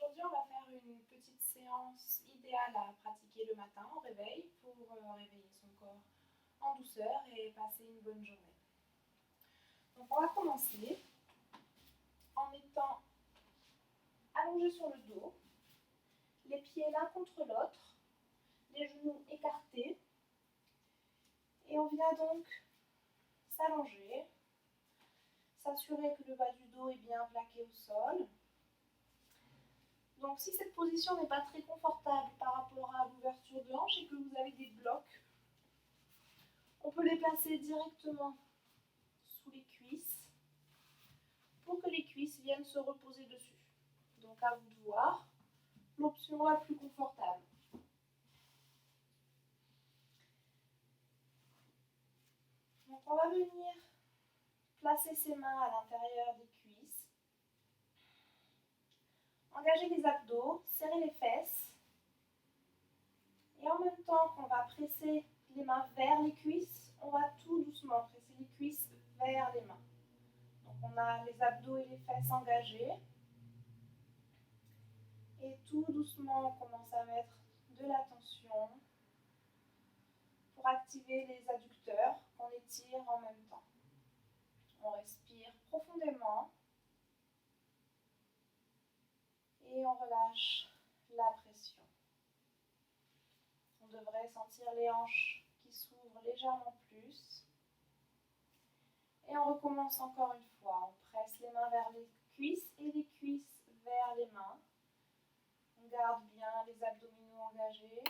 Aujourd'hui, on va faire une petite séance idéale à pratiquer le matin au réveil pour réveiller son corps en douceur et passer une bonne journée. Donc on va commencer en étant allongé sur le dos, les pieds l'un contre l'autre, les genoux écartés, et on vient donc s'allonger, s'assurer que le bas du dos est bien plaqué au sol. Donc si cette position n'est pas très confortable par rapport à l'ouverture de hanche et que vous avez des blocs, on peut les placer directement sous les cuisses pour que les cuisses viennent se reposer dessus. Donc à vous de voir l'option la plus confortable. Donc on va venir placer ses mains à l'intérieur des cuisses, engager les abdos, serrer les fesses, et en même temps qu'on va presser les mains vers les cuisses, on va tout doucement presser les cuisses vers les mains. Donc on a les abdos et les fesses engagés, et tout doucement on commence à mettre de la tension pour activer les adducteurs qu'on étire en même temps. On respire profondément et on relâche la pression. On devrait sentir les hanches qui s'ouvrent légèrement plus. Et on recommence encore une fois. On presse les mains vers les cuisses et les cuisses vers les mains. On garde bien les abdominaux engagés,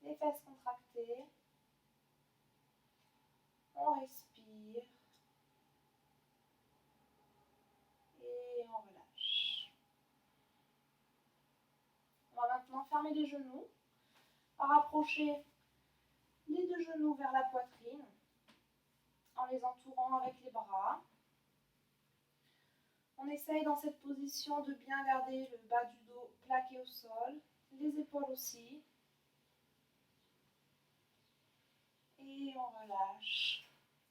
les fesses contractées. On respire et on relâche. On va maintenant fermer les genoux, rapprocher les deux genoux vers la poitrine en les entourant avec les bras. On essaye dans cette position de bien garder le bas du dos plaqué au sol, les épaules aussi. Et on relâche.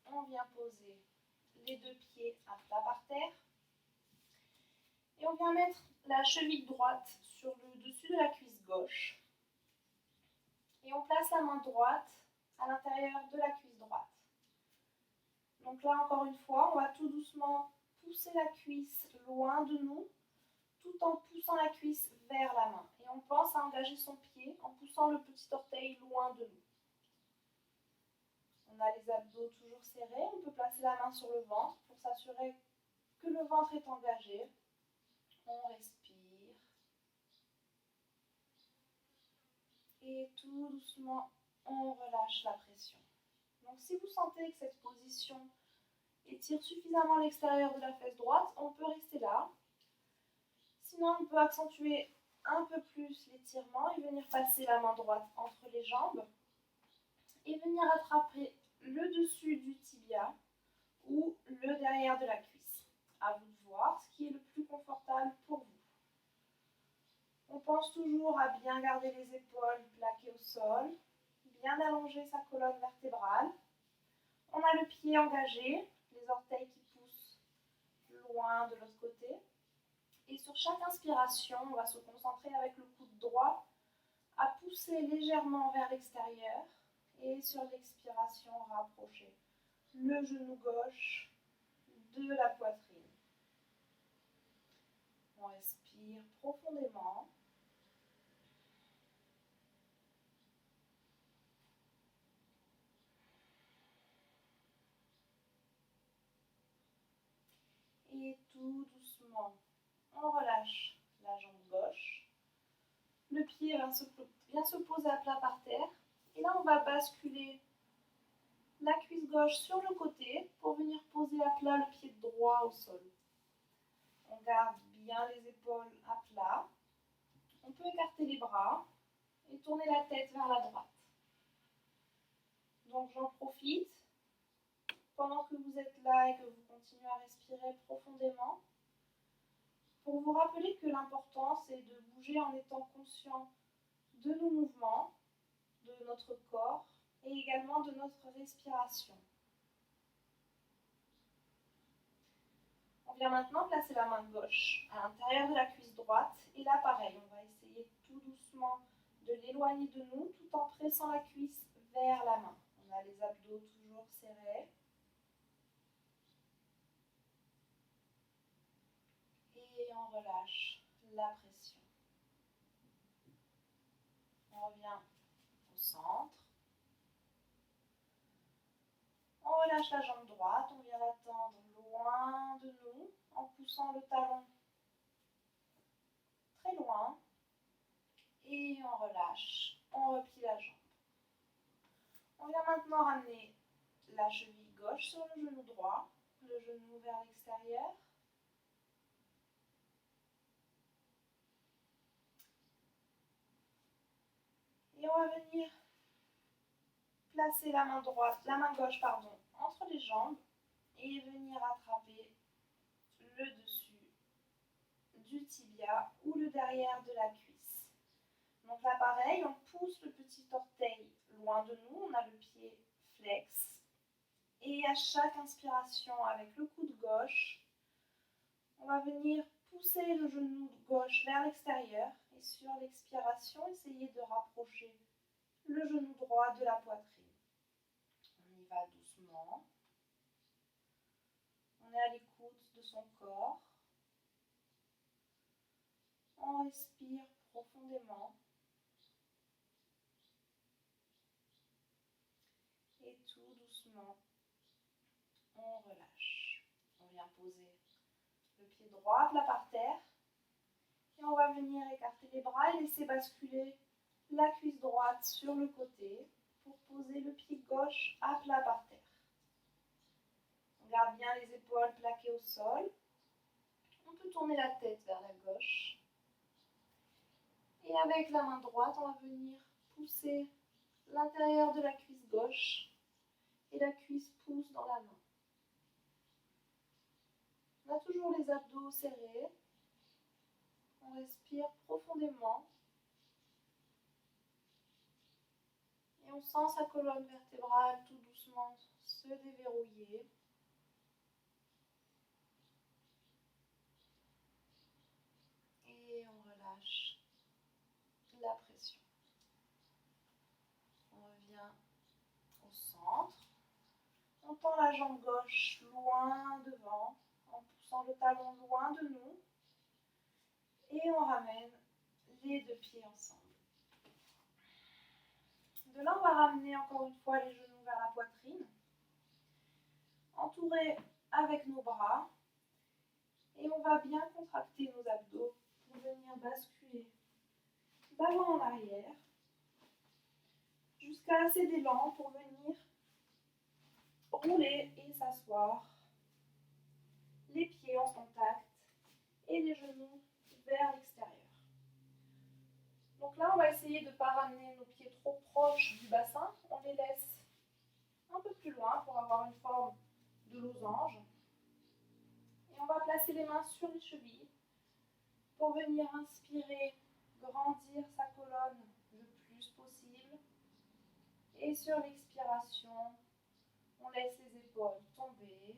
On vient poser les deux pieds à plat par terre. Et on vient mettre la cheville droite sur le dessus de la cuisse gauche. Et on place la main droite à l'intérieur de la cuisse droite. Donc là, encore une fois, on va tout doucement pousser la cuisse loin de nous, tout en poussant la cuisse vers la main. Et on pense à engager son pied en poussant le petit orteil loin de nous. On a les abdos toujours serrés. On peut placer la main sur le ventre pour s'assurer que le ventre est engagé. On respire. Et tout doucement, on relâche la pression. Donc si vous sentez que cette position étire suffisamment l'extérieur de la fesse droite, on peut rester là. Sinon, on peut accentuer un peu plus l'étirement et venir passer la main droite entre les jambes et venir attraper le dessus du tibia ou le derrière de la cuisse. À vous de voir ce qui est le plus confortable pour vous. On pense toujours à bien garder les épaules plaquées au sol, bien allonger sa colonne vertébrale. On a le pied engagé, les orteils qui poussent loin de l'autre côté. Et sur chaque inspiration, on va se concentrer avec le coude droit à pousser légèrement vers l'extérieur et sur l'expiration, rapprocher le genou gauche de la poitrine. On respire profondément. Et tout doucement, on relâche la jambe gauche. Le pied vient se poser à plat par terre. Et là, on va basculer la cuisse gauche sur le côté pour venir poser à plat le pied droit au sol. On garde bien les épaules à plat. On peut écarter les bras et tourner la tête vers la droite. Donc j'en profite pendant que vous êtes là et que vous continuez à respirer profondément pour vous rappeler que l'important c'est de bouger en étant conscient de nos mouvements, de notre corps et également de notre respiration. On vient maintenant placer la main gauche à l'intérieur de la cuisse droite. Et là, pareil, on va essayer tout doucement de l'éloigner de nous tout en pressant la cuisse vers la main. On a les abdos toujours serrés. Et on relâche la pression. On revient au centre. On relâche la jambe droite, on vient la tendre loin de nous en poussant le talon très loin. Et on relâche, on replie la jambe. On vient maintenant ramener la cheville gauche sur le genou droit, le genou vers l'extérieur. Et on va venir placer la main gauche, entre les jambes et venir attraper le dessus du tibia ou le derrière de la cuisse. Donc là, pareil, on pousse le petit orteil loin de nous, on a le pied flex. Et à chaque inspiration avec le coude gauche, on va venir pousser le genou gauche vers l'extérieur et sur l'expiration, essayer de rapprocher le genou droit de la poitrine. On y va doucement. On est à l'écoute de son corps. On respire profondément. Et tout doucement, on relâche. On vient poser le pied droit plat par terre. Et on va venir écarter les bras et laisser basculer la cuisse droite sur le côté pour poser le pied gauche à plat par terre. On garde bien les épaules plaquées au sol. On peut tourner la tête vers la gauche. Et avec la main droite, on va venir pousser l'intérieur de la cuisse gauche et la cuisse pousse dans la main. On a toujours les abdos serrés. On respire profondément. Et on sent sa colonne vertébrale tout doucement se déverrouiller. Et on relâche la pression. On revient au centre. On tend la jambe gauche loin devant en poussant le talon loin de nous. Et on ramène les deux pieds ensemble. De là, on va ramener encore une fois les genoux vers la poitrine. Entourés avec nos bras. Et on va bien contracter nos abdos pour venir basculer d'avant en arrière jusqu'à assez d'élan pour venir rouler et s'asseoir. Les pieds en contact et les genoux vers l'extérieur. Donc là, on va essayer de ne pas ramener nos pieds trop proches du bassin. On les laisse un peu plus loin pour avoir une forme de losange. Et on va placer les mains sur les chevilles pour venir inspirer, grandir sa colonne le plus possible. Et sur l'expiration, on laisse les épaules tomber.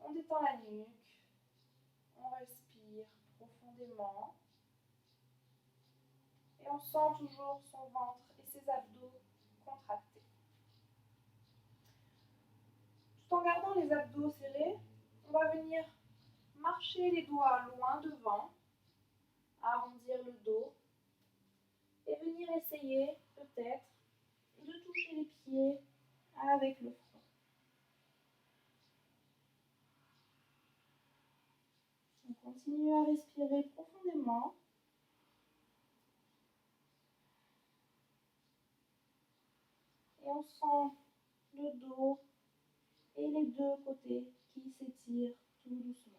On détend la nuque. On respire profondément. Et on sent toujours son ventre et ses abdos contractés. Tout en gardant les abdos serrés, on va venir marcher les doigts loin devant, arrondir le dos et venir essayer peut-être de toucher les pieds avec le front. On continue à respirer profondément. Et on sent le dos et les deux côtés qui s'étirent tout doucement.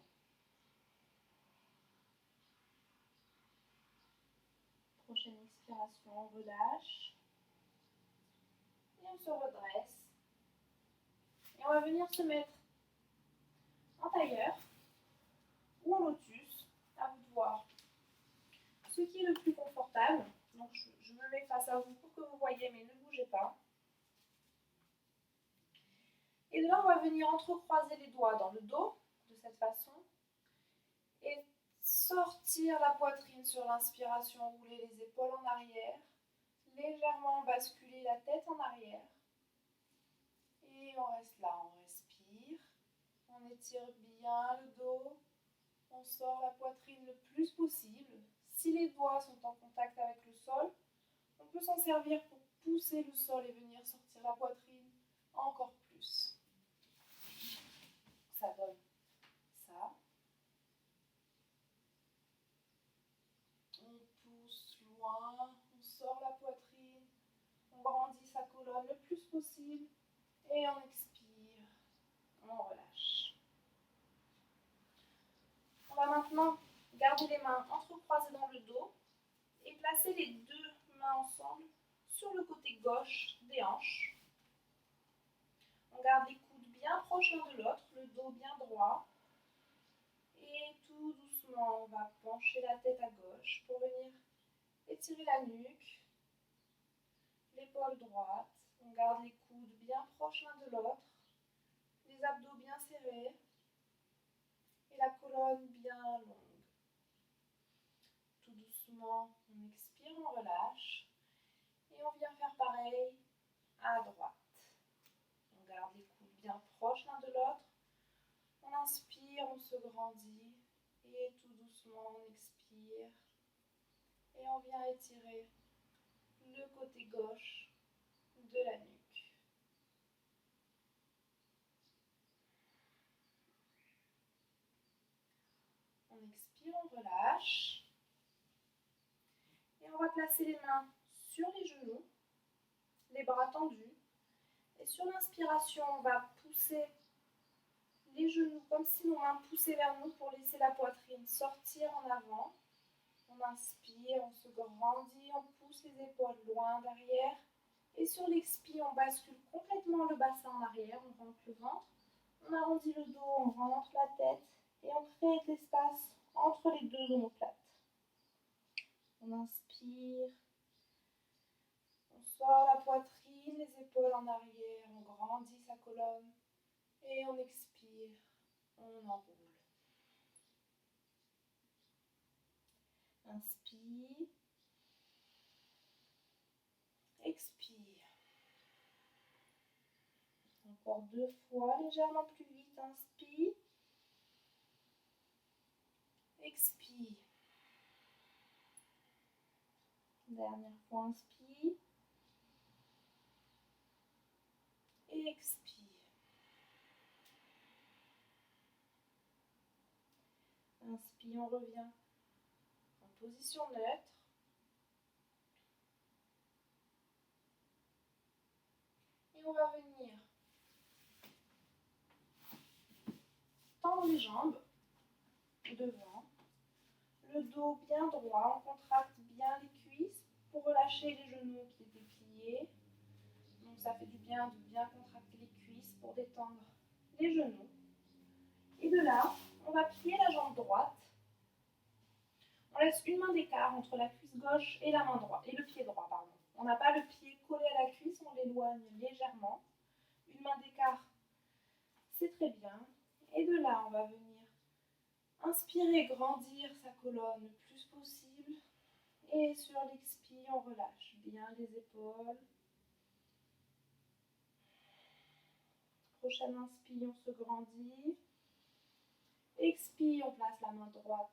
Prochaine expiration, on relâche. Et on se redresse. Et on va venir se mettre en tailleur ou en lotus, à vous de voir ce qui est le plus confortable. Donc je me mets face à vous pour que vous voyez, mais ne bougez pas. Et de là, on va venir entrecroiser les doigts dans le dos, de cette façon. Et sortir la poitrine sur l'inspiration, rouler les épaules en arrière. Légèrement basculer la tête en arrière. Et on reste là, on respire. On étire bien le dos. On sort la poitrine le plus possible. Si les doigts sont en contact avec le sol, on peut s'en servir pour pousser le sol et venir sortir la poitrine encore plus. Ça donne ça. On pousse loin, on sort la poitrine, on grandit sa colonne le plus possible et on expire, on relâche. On va maintenant garder les mains entrecroisées dans le dos et placer les deux mains ensemble sur le côté gauche des hanches. On garde les coudes bien proches l'un de l'autre, le dos bien droit. Et tout doucement, on va pencher la tête à gauche pour venir étirer la nuque, l'épaule droite. On garde les coudes bien proches l'un de l'autre, les abdos bien serrés et la colonne bien longue. Tout doucement, on expire, on relâche et on vient faire pareil à droite. On garde les coudes bien proches l'un de l'autre. On inspire, on se grandit et tout doucement on expire et on vient étirer le côté gauche de la nuque. On expire, on relâche et on va placer les mains sur les genoux, les bras tendus et sur l'inspiration on va pousser les genoux comme si nos mains poussaient vers nous pour laisser la poitrine sortir en avant. On inspire, on se grandit, on pousse les épaules loin derrière. Et sur l'expire, on bascule complètement le bassin en arrière, on rentre le ventre. On arrondit le dos, on rentre la tête et on crée de l'espace entre les deux omoplates. On inspire, on sort la poitrine, les épaules en arrière, on grandit sa colonne et on expire, on enroule. Inspire, expire. Encore 2 fois, légèrement plus vite. Inspire, expire. Dernière fois, inspire et expire. Inspire, on revient en position neutre. Et on va venir tendre les jambes devant, le dos bien droit, on contracte bien les cuisses pour relâcher les genoux qui étaient pliés. Donc ça fait du bien de bien contracter les cuisses pour détendre les genoux. Et de là, on va plier la jambe droite. On laisse une main d'écart entre la cuisse gauche et la main droite, et le pied droit, pardon. On n'a pas le pied collé à la cuisse, on l'éloigne légèrement. Une main d'écart, c'est très bien. Et de là, on va venir inspirer, grandir sa colonne le plus possible. Et sur l'expire, on relâche bien les épaules. Prochaine inspire, on se grandit. Expire, on place la main droite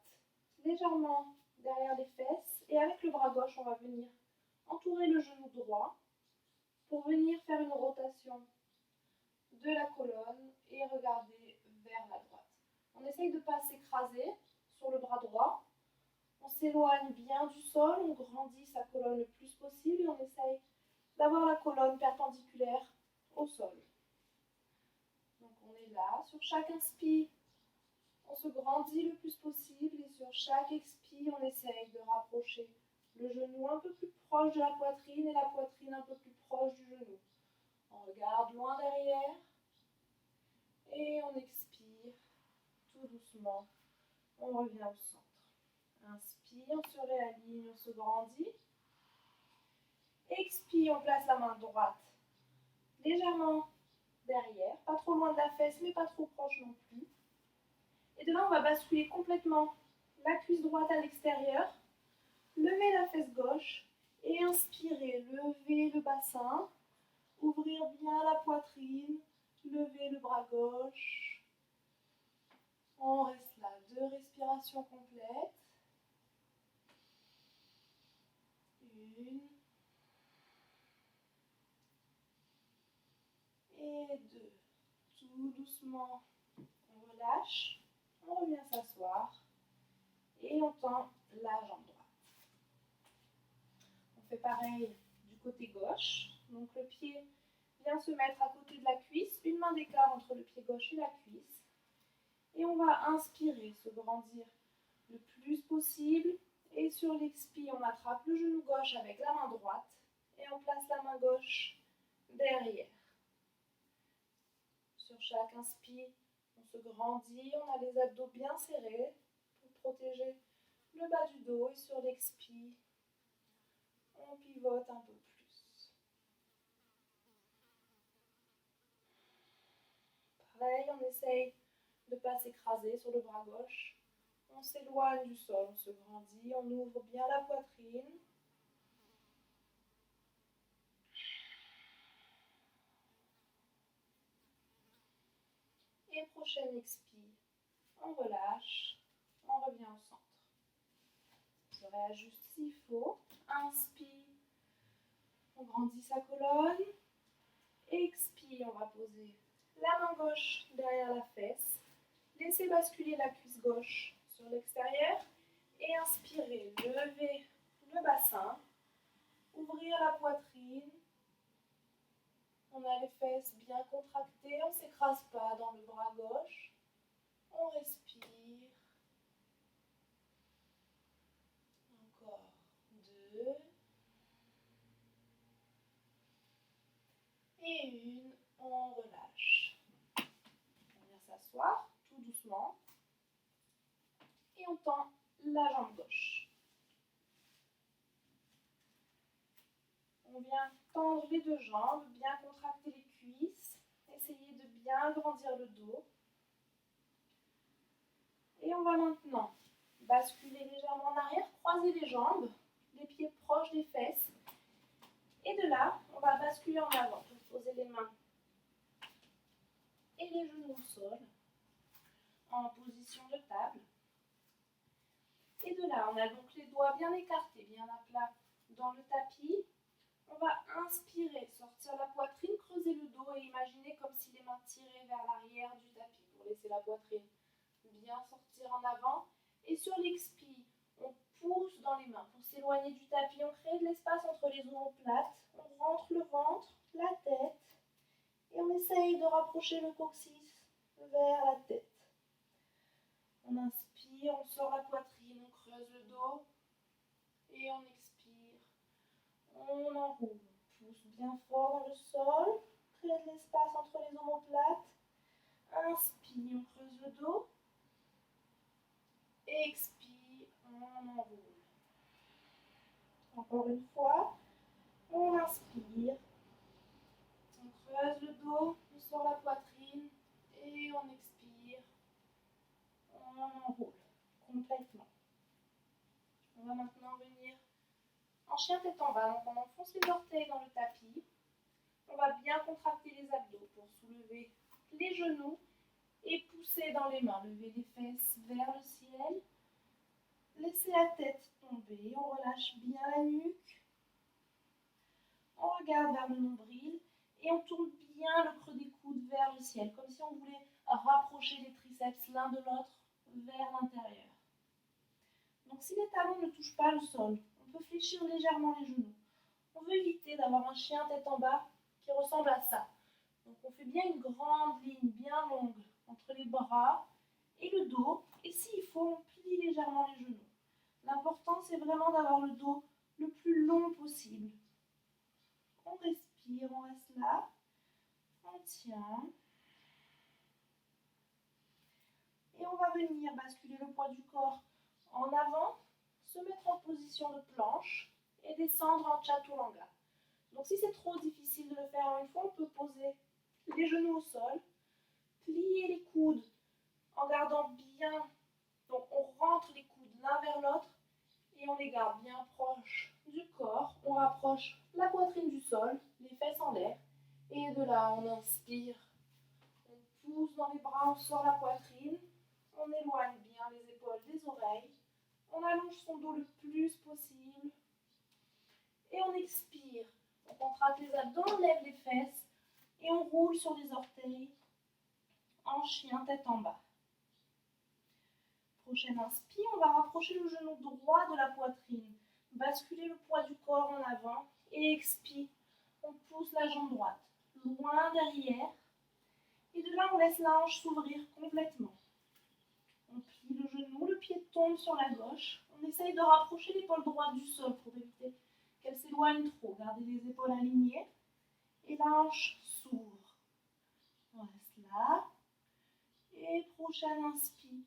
légèrement derrière les fesses. Et avec le bras gauche, on va venir entourer le genou droit pour venir faire une rotation de la colonne et regarder vers la droite. On essaye de ne pas s'écraser sur le bras droit. On s'éloigne bien du sol, on grandit sa colonne le plus possible et on essaye d'avoir la colonne perpendiculaire au sol. Donc on est là. Sur chaque inspire, on se grandit le plus possible et sur chaque expire, on essaye de rapprocher le genou un peu plus proche de la poitrine et la poitrine un peu plus proche du genou. On regarde loin derrière et on expire tout doucement. On revient au centre. Inspire, on se réaligne, on se grandit. Expire, on place la main droite légèrement derrière, pas trop loin de la fesse, mais pas trop proche non plus. Et de là, on va basculer complètement la cuisse droite à l'extérieur, lever la fesse gauche et inspirer, lever le bassin, ouvrir bien la poitrine, lever le bras gauche. On reste là, 2 respirations complètes. 1 et 2. Tout doucement, on relâche, on revient s'asseoir et on tend la jambe droite. On fait pareil du côté gauche. Donc le pied vient se mettre à côté de la cuisse, une main d'écart entre le pied gauche et la cuisse. Et on va inspirer, se grandir le plus possible. Et sur l'expire, on attrape le genou gauche avec la main droite et on place la main gauche derrière. Sur chaque inspire, on se grandit, on a les abdos bien serrés pour protéger le bas du dos. Et sur l'expire, on pivote un peu plus. Pareil, on essaye de ne pas s'écraser sur le bras gauche. On s'éloigne du sol, on se grandit, on ouvre bien la poitrine. Et prochaine expire, on relâche, on revient au centre. On se réajuste s'il faut. Inspire, on grandit sa colonne. Expire, on va poser la main gauche derrière la fesse. Laissez basculer la cuisse gauche sur l'extérieur. Et inspirez, levez le bassin. Ouvrir la poitrine. On a les fesses bien contractées, on ne s'écrase pas dans le bras gauche. On respire. Encore 2. Et 1. On relâche. On vient s'asseoir tout doucement. Et on tend la jambe gauche. On vient tendre les 2 jambes, bien contracter les cuisses. Essayez de bien grandir le dos. Et on va maintenant basculer légèrement en arrière, croiser les jambes, les pieds proches des fesses. Et de là, on va basculer en avant. Poser les mains et les genoux au sol, en position de table. Et de là, on a donc les doigts bien écartés, bien à plat dans le tapis. On va inspirer, sortir la poitrine, creuser le dos et imaginer comme si les mains tiraient vers l'arrière du tapis pour laisser la poitrine bien sortir en avant. Et sur l'expire, on pousse dans les mains pour s'éloigner du tapis. On crée de l'espace entre les omoplates. On rentre le ventre, la tête. Et on essaye de rapprocher le coccyx vers la tête. On inspire, on sort la poitrine, on creuse le dos. Et on expire. On enroule. On pousse bien fort dans le sol. Crée de l'espace entre les omoplates. Inspire, on creuse le dos. Expire, on enroule. Encore une fois. On inspire. On creuse le dos, on sort la poitrine et on expire. On enroule complètement. On va maintenant venir en chien tête en bas. Donc on enfonce les orteils dans le tapis. On va bien contracter les abdos pour soulever les genoux et pousser dans les mains. Lever les fesses vers le ciel. Laissez la tête tomber. On relâche bien la nuque. On regarde vers le nombril. Et on tourne bien le creux des coudes vers le ciel, comme si on voulait rapprocher les triceps l'un de l'autre vers l'intérieur. Donc si les talons ne touchent pas le sol, on peut fléchir légèrement les genoux. On veut éviter d'avoir un chien tête en bas qui ressemble à ça. Donc on fait bien une grande ligne bien longue entre les bras et le dos. Et s'il faut, on plie légèrement les genoux. L'important, c'est vraiment d'avoir le dos le plus long possible. On respire, on reste là. On tient. Et on va venir basculer le poids du corps en avant, se mettre en position de planche et descendre en chaturanga. Donc si c'est trop difficile de le faire en une fois, on peut poser les genoux au sol, plier les coudes en gardant bien. Donc on rentre les coudes l'un vers l'autre et on les garde bien proches du corps. On rapproche la poitrine du sol, les fesses en l'air. Et de là, on inspire. On pousse dans les bras, on sort la poitrine. On éloigne bien les épaules des oreilles. On allonge son dos le plus possible. Et on expire. On contracte les abdos, on lève les fesses. Et on roule sur les orteils en chien tête en bas. Prochaine inspire, on va rapprocher le genou droit de la poitrine. Basculer le poids du corps en avant. Et expire. On pousse la jambe droite loin derrière. Et de là, on laisse la hanche s'ouvrir complètement. On plie le genou, le pied tombe sur la gauche. On essaye de rapprocher l'épaule droite du sol pour éviter qu'elle s'éloigne trop. Gardez les épaules alignées. Et la hanche s'ouvre. On reste là. Et prochaine inspire.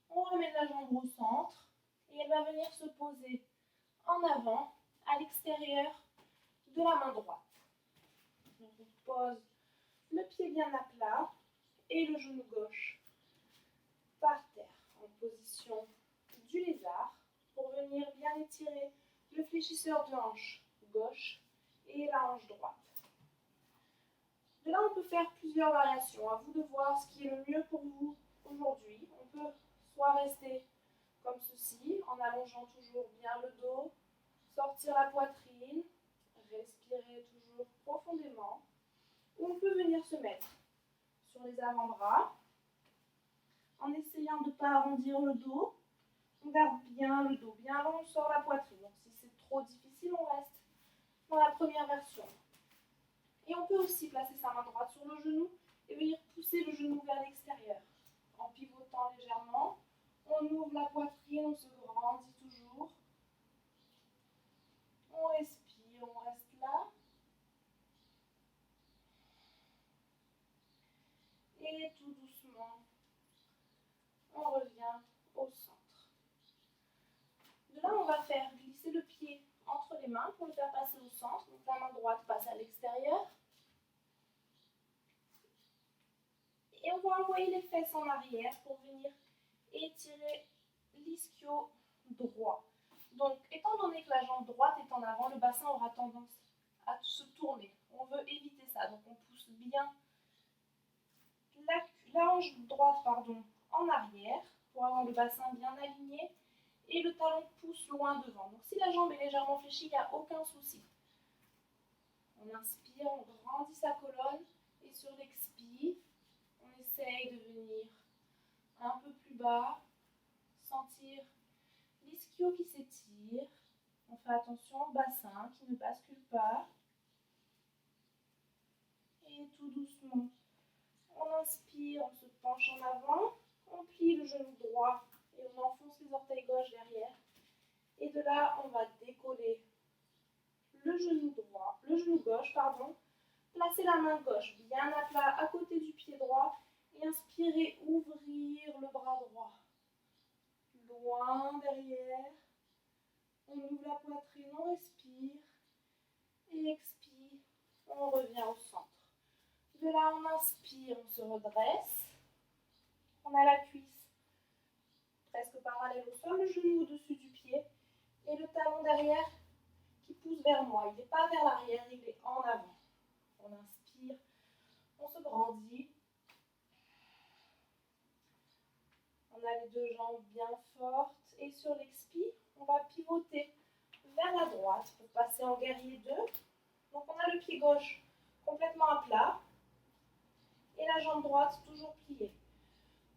On remet la jambe au centre. Et elle va venir se poser en avant, à l'extérieur de la main droite. Donc on pose le pied bien à plat et le genou gauche par terre en position du lézard pour venir bien étirer le fléchisseur de hanche gauche et la hanche droite. De là, on peut faire plusieurs variations. À vous de voir ce qui est le mieux pour vous aujourd'hui. On peut soit rester comme ceci, en allongeant toujours bien le dos, sortir la poitrine, respirer toujours profondément. Ou on peut venir se mettre sur les avant-bras, en essayant de ne pas arrondir le dos. On garde bien le dos bien long, on sort la poitrine. Donc si c'est trop difficile, on reste dans la première version. Et on peut aussi placer sa main droite sur le genou et venir pousser le genou vers l'extérieur. En pivotant légèrement, on ouvre la poitrine, on se grandit toujours. On respire, on reste là. Et tout doucement, on revient au centre. De là, on va faire glisser le pied entre les mains pour le faire passer au centre. Donc la main droite passe à l'extérieur. Et on va envoyer les fesses en arrière pour venir étirer l'ischio droit. Donc, étant donné que la jambe droite est en avant, le bassin aura tendance à se tourner. On veut éviter ça. Donc, on pousse bien la hanche droite en arrière pour avoir le bassin bien aligné et le talon pousse loin devant. Donc si la jambe est légèrement fléchie, il n'y a aucun souci. On inspire, on grandit sa colonne et sur l'expire, on essaye de venir un peu plus bas, sentir l'ischio qui s'étire. On fait attention au bassin qui ne bascule pas. Et tout doucement, on inspire, on se penche en avant, on plie le genou droit et on enfonce les orteils gauche derrière. Et de là, on va décoller le genou gauche, placer la main gauche bien à plat à côté du pied droit et inspirer, ouvrir le bras droit. Loin derrière, on ouvre la poitrine, on respire et expire, on revient au centre. De là, on inspire, on se redresse, on a la cuisse presque parallèle au sol, le genou au-dessus du pied et le talon derrière qui pousse vers moi. Il n'est pas vers l'arrière, il est en avant. On inspire, on se grandit. On a les deux jambes bien fortes et sur l'expire, on va pivoter vers la droite pour passer en guerrier 2. Donc on a le pied gauche complètement à plat et la jambe droite toujours pliée.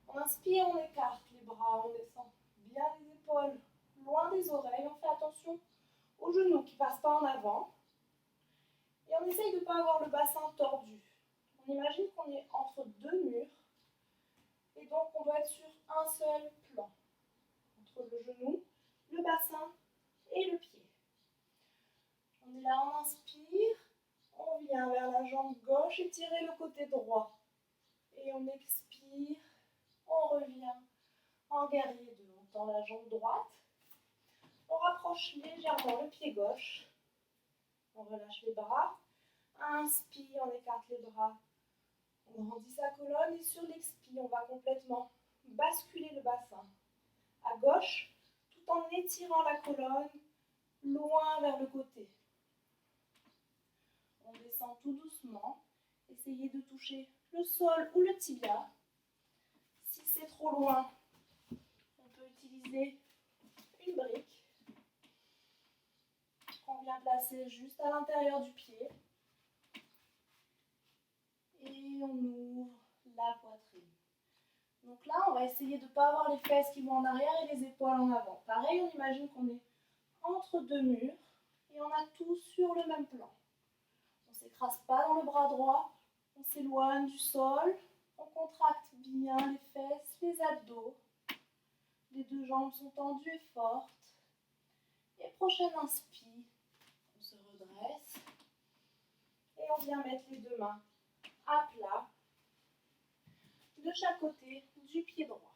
On inspire, on écarte les bras, on descend bien les épaules loin des oreilles. On fait attention aux genoux qui ne passent pas en avant. Et on essaye de ne pas avoir le bassin tordu. On imagine qu'on est entre deux murs. Et donc on doit être sur un seul plan. Entre le genou, le bassin et le pied. On est là, on inspire. On vient vers la jambe gauche, étirer le côté droit. Et on expire. On revient en guerrier 2. On tend la jambe droite. On rapproche légèrement le pied gauche. On relâche les bras. Inspire, on écarte les bras. On grandit sa colonne et sur l'expire, on va complètement basculer le bassin à gauche tout en étirant la colonne loin vers le côté. On descend tout doucement. Essayez de toucher le sol ou le tibia. Si c'est trop loin, on peut utiliser une brique qu'on vient placer juste à l'intérieur du pied. Et on ouvre la poitrine. Donc là, on va essayer de ne pas avoir les fesses qui vont en arrière et les épaules en avant. Pareil, on imagine qu'on est entre deux murs et on a tout sur le même plan. On ne s'écrase pas dans le bras droit, on s'éloigne du sol, on contracte bien les fesses, les abdos. Les deux jambes sont tendues et fortes. Et prochaine inspire, on se redresse et on vient mettre les deux mains à plat de chaque côté du pied droit.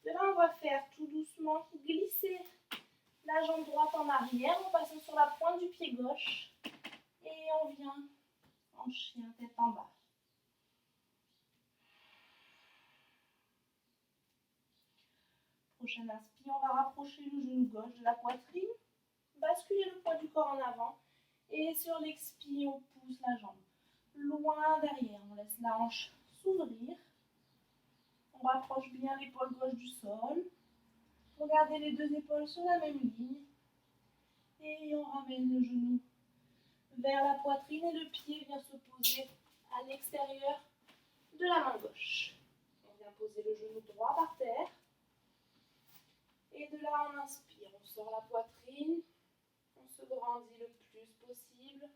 De là, on va faire tout doucement glisser la jambe droite en arrière en passant sur la pointe du pied gauche et on vient en chien tête en bas. Prochaine inspire, on va rapprocher le genou gauche de la poitrine, basculer le poids du corps en avant et sur l'expire, on pousse la jambe loin derrière. On laisse la hanche s'ouvrir. On rapproche bien l'épaule gauche du sol. Regardez les deux épaules sur la même ligne. Et on ramène le genou vers la poitrine et le pied vient se poser à l'extérieur de la main gauche. On vient poser le genou droit par terre. Et de là, on inspire. On sort la poitrine. On se grandit le plus possible.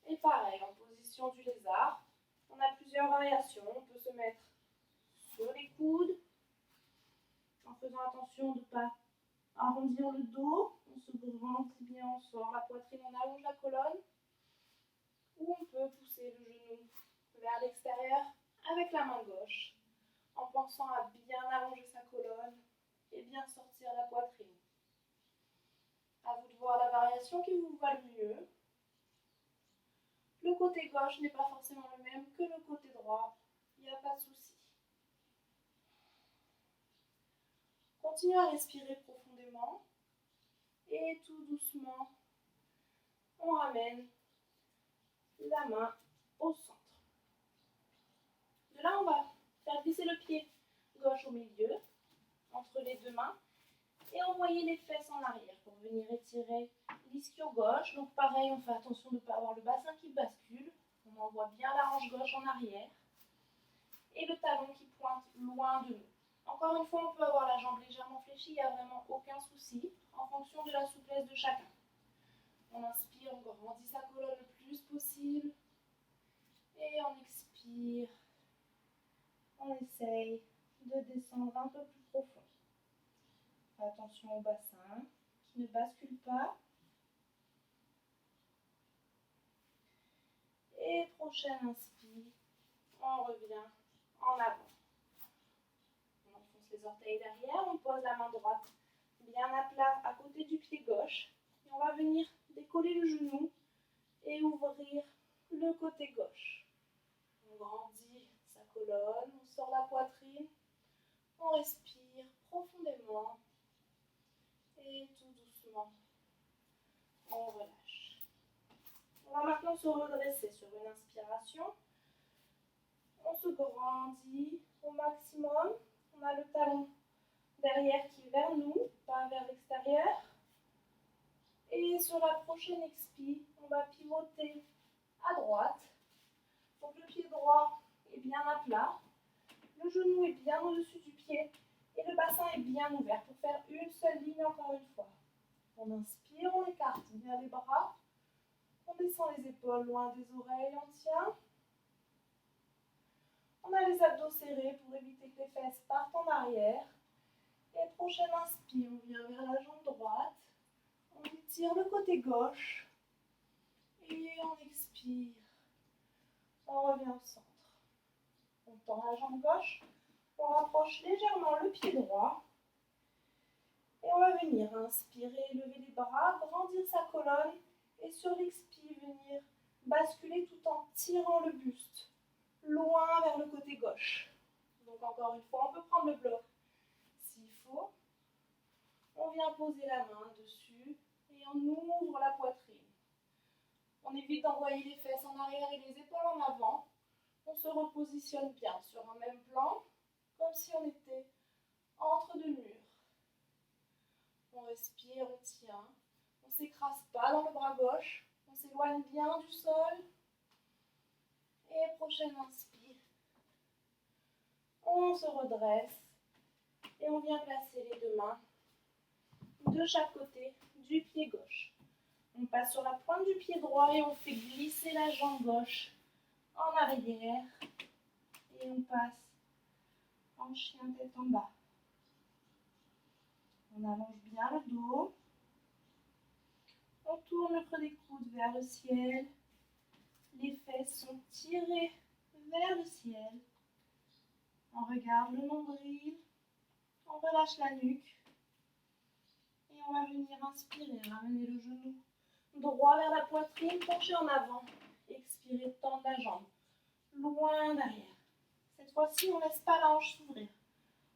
Et pareil, en position du lézard, on a plusieurs variations. On peut se mettre sur les coudes, en faisant attention de ne pas arrondir le dos. On se grandit bien, on sort la poitrine, on allonge la colonne. Ou on peut pousser le genou vers l'extérieur avec la main gauche, en pensant à bien allonger sa colonne et bien sortir la poitrine. À vous de voir la variation qui vous va le mieux. Le côté gauche n'est pas forcément le même que le côté droit, il n'y a pas de souci. Continuez à respirer profondément et tout doucement, on ramène la main au centre. De là, on va faire glisser le pied gauche au milieu, entre les deux mains, et envoyer les fesses en arrière pour venir étirer l'ischio gauche. Donc pareil, on fait attention de ne pas avoir le bassin qui bascule. On envoie bien la hanche gauche en arrière et le talon qui pointe loin de nous. Encore une fois, on peut avoir la jambe légèrement fléchie, il n'y a vraiment aucun souci, en fonction de la souplesse de chacun. On inspire, on grandit sa colonne le plus possible. Et on expire, on essaye de descendre un peu plus profond. Fais attention au bassin qui ne bascule pas. Et prochaine inspire, on revient en avant. On enfonce les orteils derrière, on pose la main droite bien à plat à côté du pied gauche. Et on va venir décoller le genou et ouvrir le côté gauche. On grandit sa colonne, on sort la poitrine, on respire profondément et tout doucement, on relâche. On va maintenant se redresser sur une inspiration. On se grandit au maximum. On a le talon derrière qui est vers nous, pas vers l'extérieur. Et sur la prochaine expire, on va pivoter à droite. Donc le pied droit est bien à plat. Le genou est bien au-dessus du pied et le bassin est bien ouvert pour faire une seule ligne encore une fois. On inspire, on écarte bien les bras. On descend les épaules loin des oreilles, on tient. On a les abdos serrés pour éviter que les fesses partent en arrière. Et prochaine inspire, on vient vers la jambe droite. On étire le côté gauche. Et on expire. On revient au centre. On tend la jambe gauche. On rapproche légèrement le pied droit. Et on va venir inspirer, lever les bras, grandir sa colonne. Et sur l'expire, venir basculer tout en tirant le buste loin vers le côté gauche. Donc encore une fois, on peut prendre le bloc s'il faut. On vient poser la main dessus et on ouvre la poitrine. On évite d'envoyer les fesses en arrière et les épaules en avant. On se repositionne bien sur un même plan, comme si on était entre deux murs. On respire, on tient. On ne s'écrase pas dans le bras gauche. On s'éloigne bien du sol. Et prochaine inspire. On se redresse. Et on vient placer les deux mains de chaque côté du pied gauche. On passe sur la pointe du pied droit et on fait glisser la jambe gauche en arrière. Et on passe en chien tête en bas. On allonge bien le dos. On tourne le creux des coudes vers le ciel. Les fesses sont tirées vers le ciel. On regarde le nombril. On relâche la nuque. Et on va venir inspirer, ramener le genou droit vers la poitrine, pencher en avant. Expirer, tendre la jambe. Loin derrière. Cette fois-ci, on ne laisse pas la hanche s'ouvrir.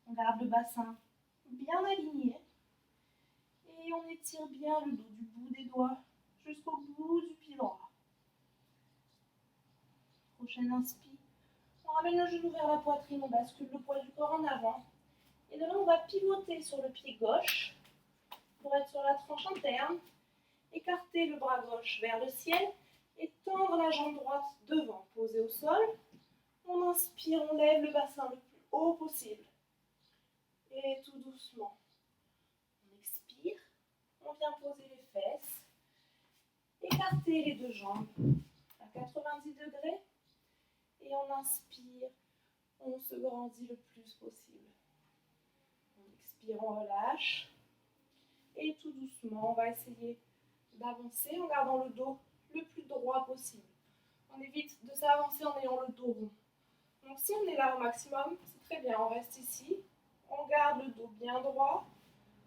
On garde le bassin bien aligné. Et on étire bien le dos du bout des doigts jusqu'au bout du pied droit. Prochaine inspire. On ramène le genou vers la poitrine, on bascule le poids du corps en avant. Et de là, on va pivoter sur le pied gauche pour être sur la tranche interne. Écarter le bras gauche vers le ciel et tendre la jambe droite devant, posée au sol. On inspire, on lève le bassin le plus haut possible. Et tout doucement, on expire. On vient poser les fesses. Écarter les deux jambes à 90 degrés. Et on inspire, on se grandit le plus possible. On expire, on relâche. Et tout doucement, on va essayer d'avancer en gardant le dos le plus droit possible. On évite de s'avancer en ayant le dos rond. Donc si on est là au maximum, c'est très bien, on reste ici. On garde le dos bien droit,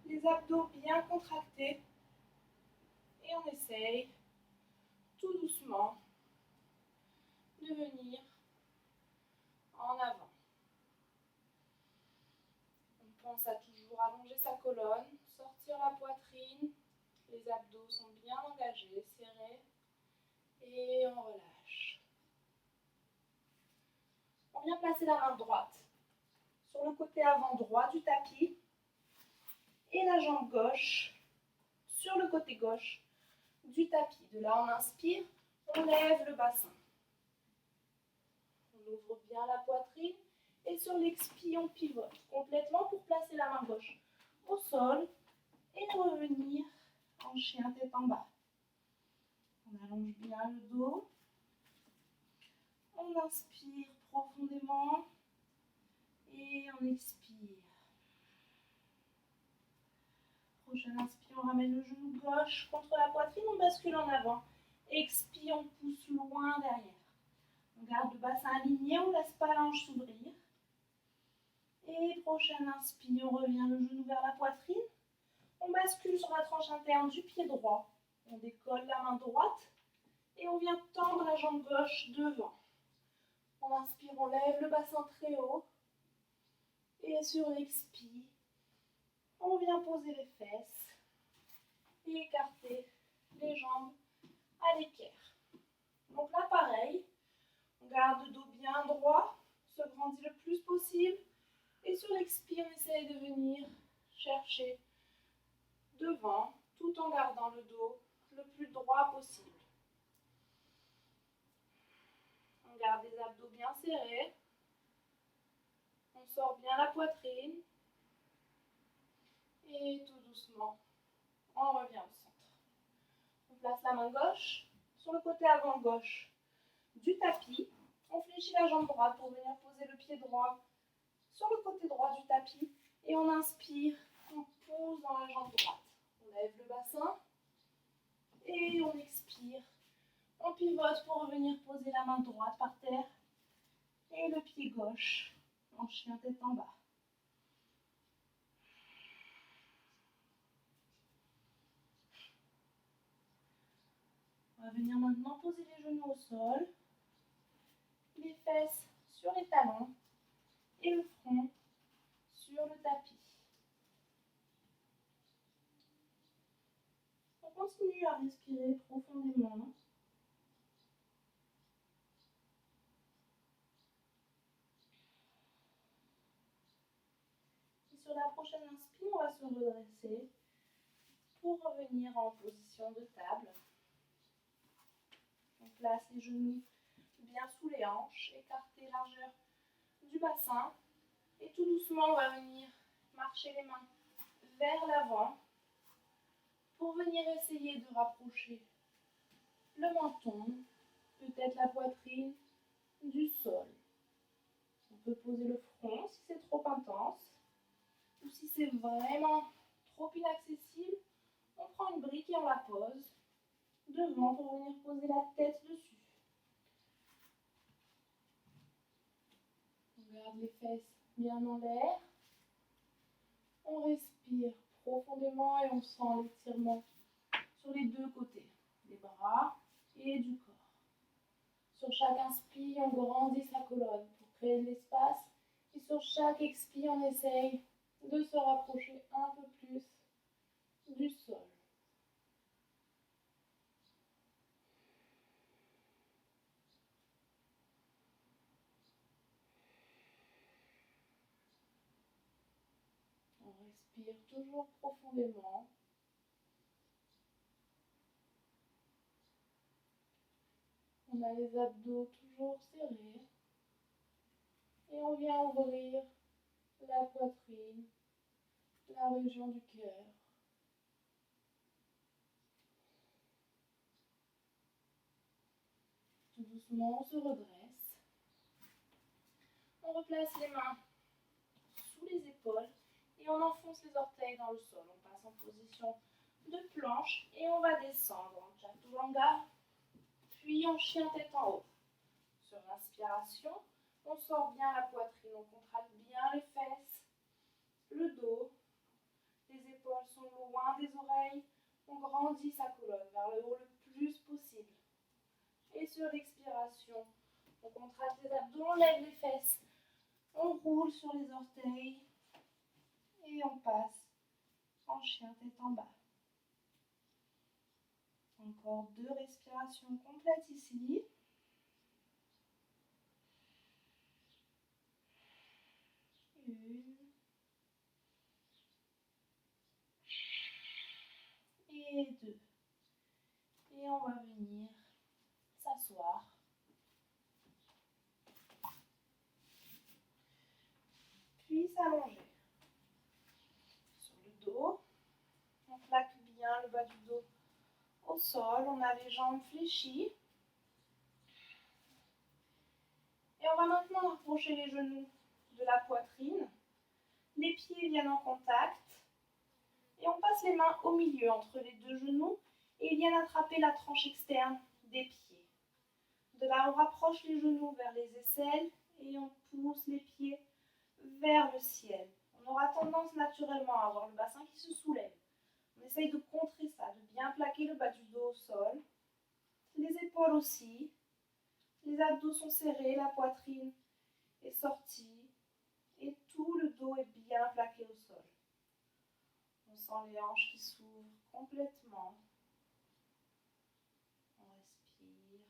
les abdos bien contractés. Et on essaye, tout doucement, de venir en avant. On pense à toujours allonger sa colonne, sortir la poitrine. Les abdos sont bien engagés, serrés. Et on relâche. On vient placer la main droite sur le côté avant droit du tapis. Et la jambe gauche sur le côté gauche du tapis. De là, on inspire, on lève le bassin. On ouvre bien la poitrine. Et sur l'expi, on pivote complètement pour placer la main gauche au sol et revenir en chien tête en bas. On allonge bien le dos. On inspire profondément et on expire. Prochaine inspire, on ramène le genou gauche contre la poitrine, on bascule en avant. Expire, on pousse loin derrière. On garde le bassin aligné, on ne laisse pas la hanche s'ouvrir. Et prochaine inspire, on revient le genou vers la poitrine. On bascule sur la tranche interne du pied droit. On décolle la main droite et on vient tendre la jambe gauche devant. On inspire, on lève le bassin très haut. Et sur l'expire, on vient poser les fesses et écarter les jambes à l'équerre. Donc là, pareil, on garde le dos bien droit, se grandit le plus possible. Et sur l'expire, on essaye de venir chercher devant, tout en gardant le dos le plus droit possible. On garde les abdos bien serrés. On sort bien la poitrine. Et tout doucement, on revient au centre. On place la main gauche sur le côté avant gauche du tapis. On fléchit la jambe droite pour venir poser le pied droit sur le côté droit du tapis. Et on inspire, on pose dans la jambe droite. On lève le bassin. Et on expire. On pivote pour revenir poser la main droite par terre. Et le pied gauche en chien tête en bas. On va venir maintenant poser les genoux au sol. Les fesses sur les talons. et le front sur le tapis. On continue à respirer profondément. Et sur la prochaine inspire, on va se redresser pour revenir en position de table. On place les genoux bien sous les hanches, écarter largeur du bassin. Et tout doucement, on va venir marcher les mains vers l'avant pour venir essayer de rapprocher le menton, peut-être la poitrine du sol. On peut poser le front si c'est trop intense ou si c'est vraiment trop inaccessible, on prend une brique et on la pose devant pour venir poser la tête dessus. On garde les fesses bien en l'air. On respire profondément et on sent l'étirement sur les deux côtés, des bras et du corps. Sur chaque inspire, on grandit sa colonne pour créer de l'espace. Et sur chaque expire, on essaye de se rapprocher un peu plus du sol. On respire toujours profondément. On a les abdos toujours serrés. Et on vient ouvrir la poitrine, la région du cœur. Tout doucement, on se redresse. On replace les mains sous les épaules et on enfonce les orteils dans le sol. On passe en position de planche et on va descendre en chaturanga, puis en chien tête en haut. Sur l'inspiration, on sort bien la poitrine, on contracte bien les fesses, le dos, les épaules sont loin des oreilles, on grandit sa colonne vers le haut le plus possible. Et sur l'expiration, on contracte les abdos, on lève les fesses, on roule sur les orteils et on passe en chien tête en bas. Encore 2 respirations complètes ici. Une. Et 2. Et on va venir s'asseoir. Puis s'allonger. Sur le dos, on plaque bien le bas du dos au sol. On a les jambes fléchies. Et on va maintenant rapprocher les genoux de la poitrine. Les pieds viennent en contact. Et on passe les mains au milieu entre les deux genoux et ils viennent attraper la tranche externe des pieds. De là, on rapproche les genoux vers les aisselles et on pousse les pieds vers le ciel. On aura tendance naturellement à avoir le bassin qui se soulève. On essaye de contrer ça, de bien plaquer le bas du dos au sol. Les épaules aussi. Les abdos sont serrés, la poitrine est sortie et tout le dos est bien plaqué au sol. On sent les hanches qui s'ouvrent complètement. On respire.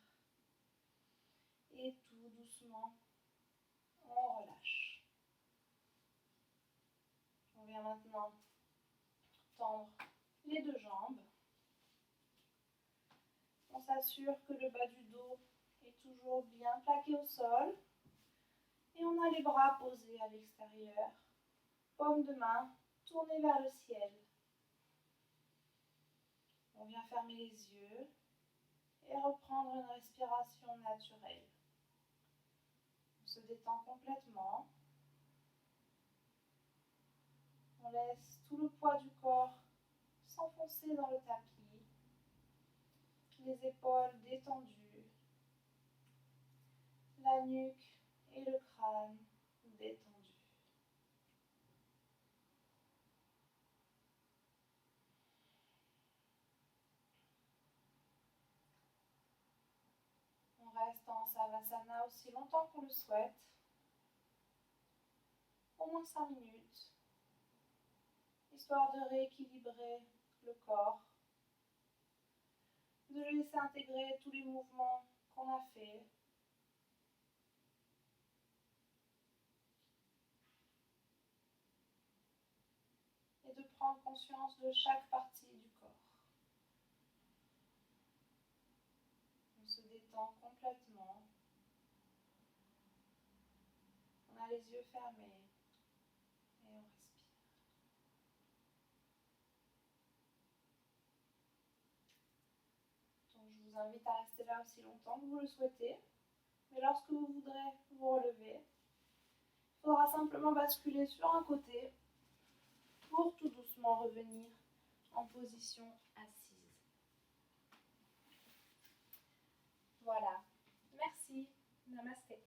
Et tout doucement, on relâche. On vient maintenant tendre les deux jambes. On s'assure que le bas du dos est toujours bien plaqué au sol. Et on a les bras posés à l'extérieur. Paume de main tournée vers le ciel. On vient fermer les yeux et reprendre une respiration naturelle. On se détend complètement. On laisse tout le poids du corps s'enfoncer dans le tapis. Les épaules détendues. La nuque et le crâne détendus. On reste en Savasana aussi longtemps qu'on le souhaite. au moins 5 minutes, histoire de rééquilibrer le corps, de laisser intégrer tous les mouvements qu'on a fait. Et de prendre conscience de chaque partie du corps. On se détend complètement. On a les yeux fermés et on respire. Donc je vous invite à rester là aussi longtemps que vous le souhaitez. Mais lorsque vous voudrez vous relever, il faudra simplement basculer sur un côté pour tout doucement revenir en position assise. Voilà. Merci. Namasté.